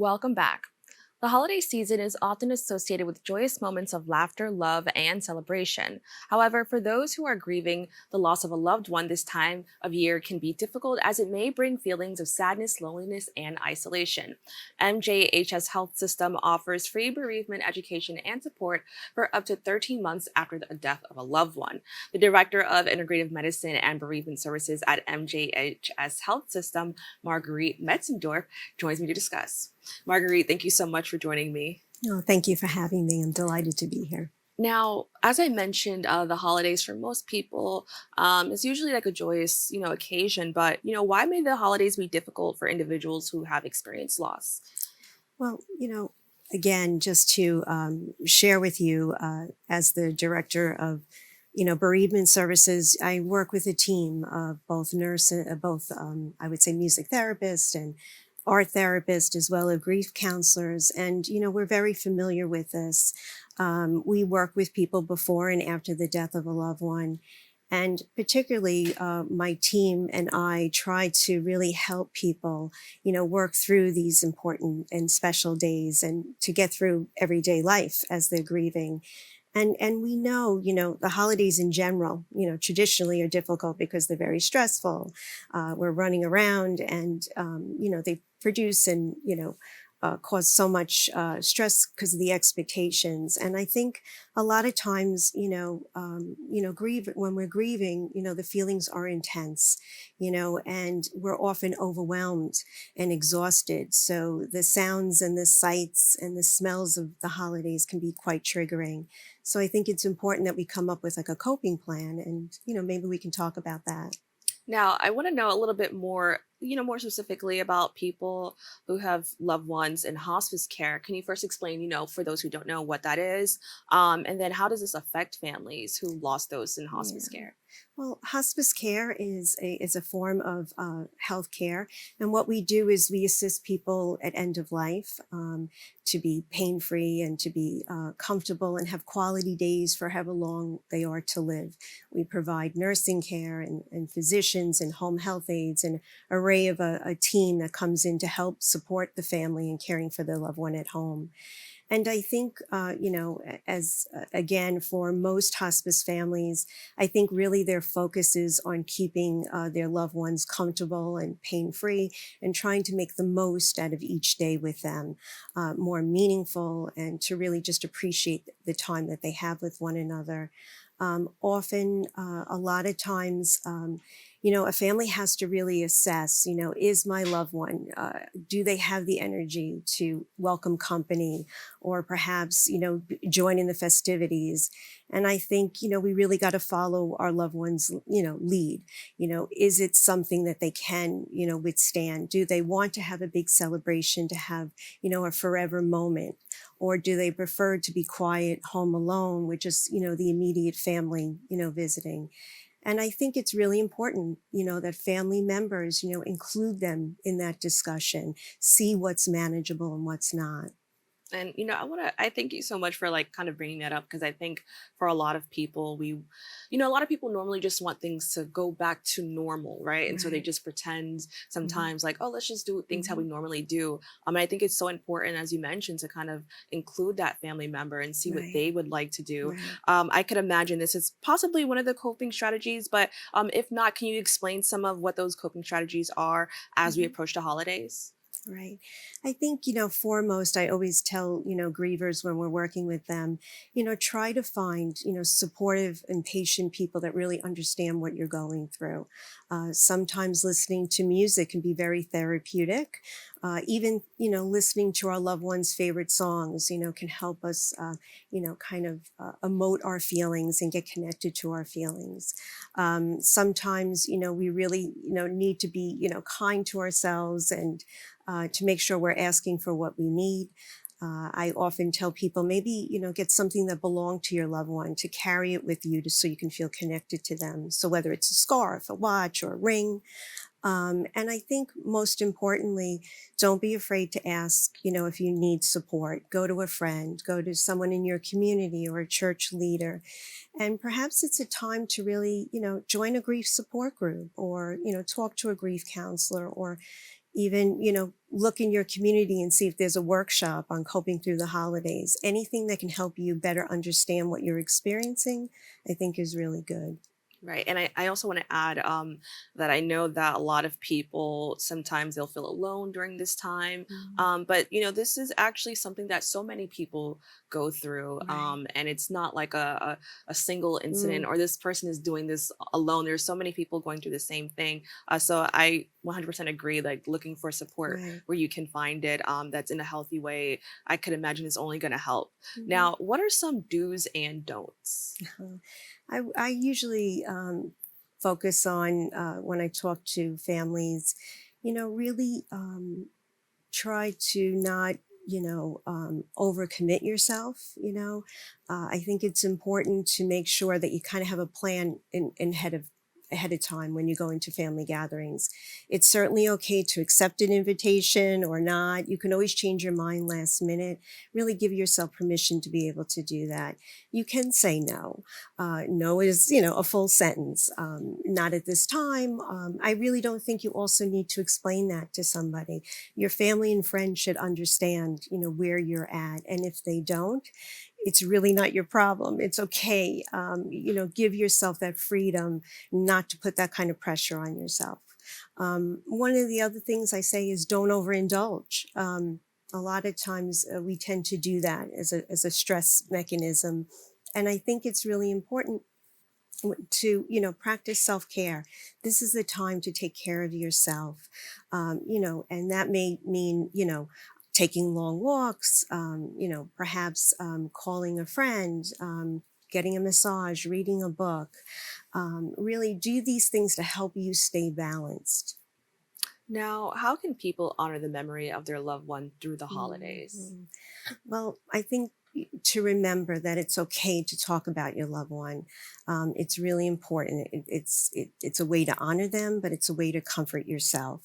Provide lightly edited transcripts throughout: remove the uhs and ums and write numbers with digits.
Welcome back. The holiday season is often associated with joyous moments of laughter, love, and celebration. However, for those who are grieving the loss of a loved one this time of year can be difficult as it may bring feelings of sadness, loneliness, and isolation. MJHS Health System offers free bereavement education and support for up to 13 months after the death of a loved one. The Director of Integrative Medicine and Bereavement Services at MJHS Health System, Marguerite Metzendorf, joins me to discuss. Marguerite, thank you so much for joining me. Oh, thank you for having me. I'm delighted to be here. Now, as I mentioned, the holidays for most people is usually like a joyous, occasion. But why may the holidays be difficult for individuals who have experienced loss? Well, again, just to share with you, as the director of, bereavement services, I work with a team of both nurses, I would say, music therapists and art therapists, as well as grief counselors. And, we're very familiar with this. We work with people before and after the death of a loved one. And particularly, my team and I try to really help people, work through these important and special days and to get through everyday life as they're grieving. And we know, the holidays in general, traditionally are difficult because they're very stressful. We're running around and, they produce and, cause so much stress because of the expectations. And I think a lot of times, when we're grieving, the feelings are intense, and we're often overwhelmed and exhausted. So the sounds and the sights and the smells of the holidays can be quite triggering. So I think it's important that we come up with like a coping plan and, maybe we can talk about that. Now, I want to know a little bit more, more specifically about people who have loved ones in hospice care. Can you first explain, for those who don't know what that is? And then how does this affect families who lost those in hospice Yeah. care? Well, hospice care is a form of health care, and what we do is we assist people at end of life to be pain free and to be comfortable and have quality days for however long they are to live. We provide nursing care and physicians and home health aides and array of a team that comes in to help support the family in caring for their loved one at home. And I think, as again, for most hospice families, I think really their focus is on keeping their loved ones comfortable and pain free and trying to make the most out of each day with them, more meaningful, and to really just appreciate the time that they have with one another. Often, a lot of times, a family has to really assess, is my loved one, do they have the energy to welcome company or perhaps, join in the festivities? And I think, we really got to follow our loved ones, lead. Is it something that they can, withstand? Do they want to have a big celebration, to have, a forever moment? Or do they prefer to be quiet, home alone with just, the immediate family, visiting? And I think it's really important, that family members, include them in that discussion, see what's manageable and what's not. And I thank you so much for like kind of bringing that up because I think for a lot of people, a lot of people normally just want things to go back to normal, right? And so they Right. just pretend Hmm. sometimes like, oh, let's just do things how we Hmm. normally do. And I think it's so important, as you mentioned, to kind of include that family member and see what Right. they would like to do. Right. I could imagine this is possibly one of the coping strategies, but if not, can you explain some of what those coping strategies are as we Mhm. approach the holidays? Right. I think, foremost, I always tell, grievers when we're working with them, try to find, supportive and patient people that really understand what you're going through. Sometimes listening to music can be very therapeutic. Even, listening to our loved ones' favorite songs, can help us, kind of emote our feelings and get connected to our feelings. Sometimes, we really, need to be, kind to ourselves and to make sure we're asking for what we need. I often tell people maybe, get something that belonged to your loved one to carry it with you so you can feel connected to them. So whether it's a scarf, a watch, or a ring. And I think most importantly, don't be afraid to ask, if you need support. Go to a friend, go to someone in your community or a church leader. And perhaps it's a time to really, join a grief support group or, talk to a grief counselor or Even, look in your community and see if there's a workshop on coping through the holidays. Anything that can help you better understand what you're experiencing, I think is really good. Right. And I also want to add that I know that a lot of people sometimes they'll feel alone during this time. Mm, But, this is actually something that so many people go through. right. And it's not like a single incident Mm, or this person is doing this alone. There's so many people going through the same thing. So I 100% agree, like looking for support right. where you can find it that's in a healthy way, I could imagine is only going to help. Mhm. Now, what are some do's and don'ts? Uh, I usually focus on when I talk to families, really try to not, overcommit yourself. I think it's important to make sure that you kind of have a plan ahead of time when you go into family gatherings. It's certainly okay to accept an invitation or not. You can always change your mind last minute. Really give yourself permission to be able to do that. You can say no. No is, a full sentence. Not at this time. I really don't think you also need to explain that to somebody. Your family and friends should understand, where you're at. And if they don't, it's really not your problem. It's okay. Give yourself that freedom not to put that kind of pressure on yourself. One of the other things I say is don't overindulge. A lot of times we tend to do that as a stress mechanism. And I think it's really important to practice self-care. This is the time to take care of yourself, and that may mean taking long walks, perhaps calling a friend, getting a massage, reading a book. Really do these things to help you stay balanced. Now, how can people honor the memory of their loved one through the holidays? Mhm. Well, I think to remember that it's okay to talk about your loved one. It's really important. It's a way to honor them, but it's a way to comfort yourself.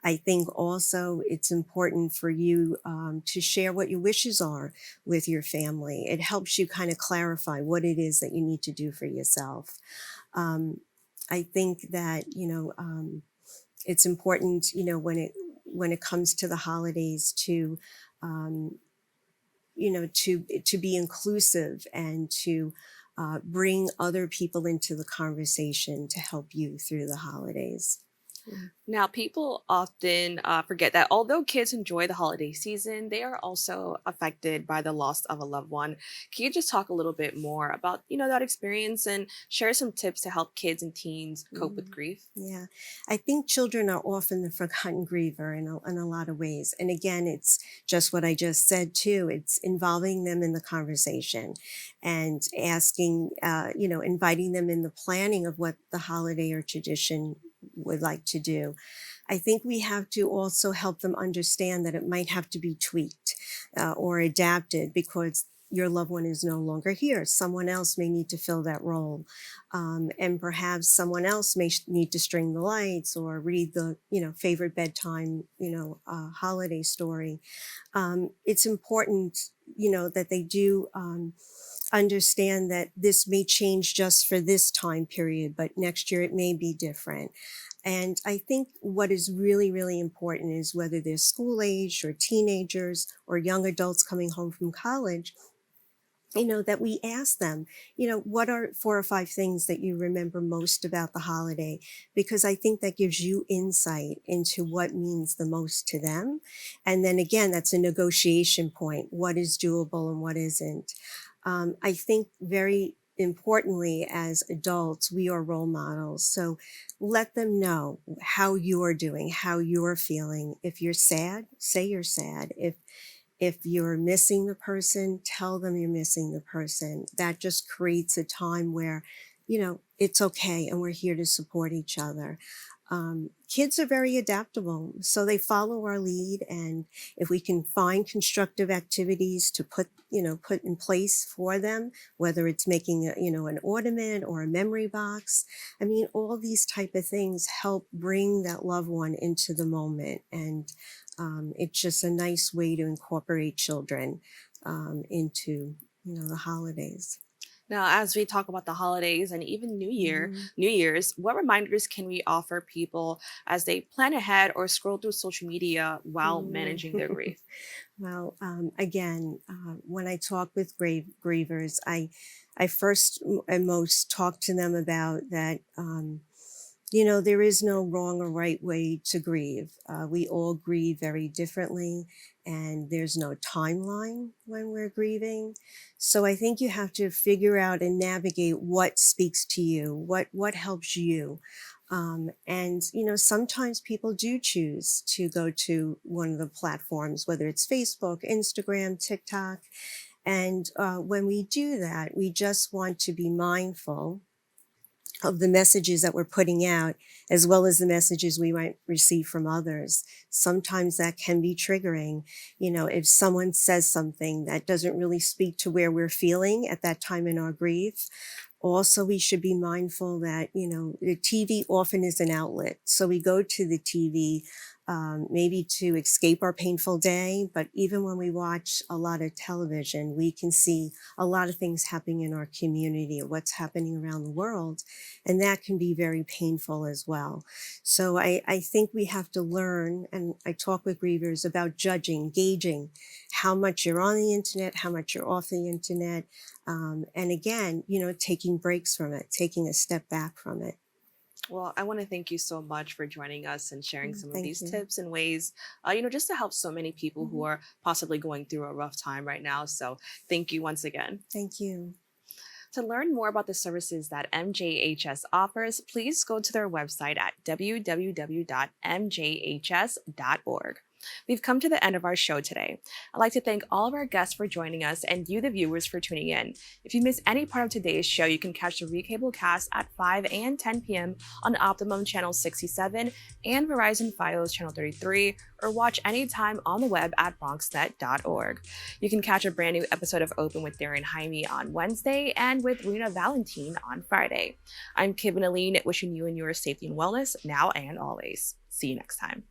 I think also it's important for you to share what your wishes are with your family. It helps you kind of clarify what it is that you need to do for yourself. Um, I think that it's important, when it comes to the holidays to um, to be inclusive and to bring other people into the conversation to help you through the holidays. Mm. Now, people often forget that although kids enjoy the holiday season, they are also affected by the loss of a loved one. Can you just talk a little bit more about, that experience and share some tips to help kids and teens cope with Mm. grief? Yeah, I think children are often the forgotten griever in a lot of ways. And again, it's just what I just said too. It's involving them in the conversation and asking, inviting them in the planning of what the holiday or tradition would like to do. I think we have to also help them understand that it might have to be tweaked or adapted because your loved one is no longer here. Someone else may need to fill that role. And perhaps someone else may need to string the lights or read the, favorite bedtime, holiday story. It's important, that they do understand that this may change just for this time period, but next year it may be different. And I think what is really, really important is whether they're school age or teenagers or young adults coming home from college, that we ask them, what are 4 or 5 things that you remember most about the holiday? Because I think that gives you insight into what means the most to them. And then again, that's a negotiation point. What is doable and what isn't? I think very importantly, as adults, we are role models. So let them know how you're doing, how you're feeling. If you're sad, say you're sad. If you're missing the person, tell them you're missing the person. That just creates a time where, it's okay and we're here to support each other. Kids are very adaptable, so they follow our lead. And if we can find constructive activities to put in place for them, whether it's making an ornament or a memory box, I mean, all these type of things help bring that loved one into the moment. And it's just a nice way to incorporate children into the holidays. Now, as we talk about the holidays and even Mhm. New Year's, what reminders can we offer people as they plan ahead or scroll through social media while Mm. managing their grief? Well, again, when I talk with grievers, I first and most talk to them about that. There is no wrong or right way to grieve. We all grieve very differently, and there's no timeline when we're grieving. So I think you have to figure out and navigate what speaks to you, what helps you. And sometimes people do choose to go to one of the platforms, whether it's Facebook, Instagram, TikTok. And when we do that, we just want to be mindful of the messages that we're putting out, as well as the messages we might receive from others. Sometimes that can be triggering. If someone says something that doesn't really speak to where we're feeling at that time in our grief. Also, we should be mindful that, the TV often is an outlet. So we go to the TV maybe to escape our painful day. But even when we watch a lot of television, we can see a lot of things happening in our community or what's happening around the world. And that can be very painful as well. So I think we have to learn, and I talk with grievers about judging, gauging how much you're on the internet, how much you're off the internet. And again, taking breaks from it, taking a step back from it. Well, I want to thank you so much for joining us and sharing some of Thank these you. tips and ways, just to help so many people who Mhm. are possibly going through a rough time right now. So thank you once again. Thank you. To learn more about the services that MJHS offers, please go to their website at www.mjhs.org. We've come to the end of our show today. I'd like to thank all of our guests for joining us and you, the viewers, for tuning in. If you missed any part of today's show, you can catch the Recable cast at 5 and 10 p.m. on Optimum Channel 67 and Verizon Fios Channel 33, or watch anytime on the web at bronxnet.org. You can catch a brand new episode of Open with Darren Jaime on Wednesday and with Rena Valentine on Friday. I'm Kibin Alleyne, wishing you and yours safety and wellness now and always. See you next time.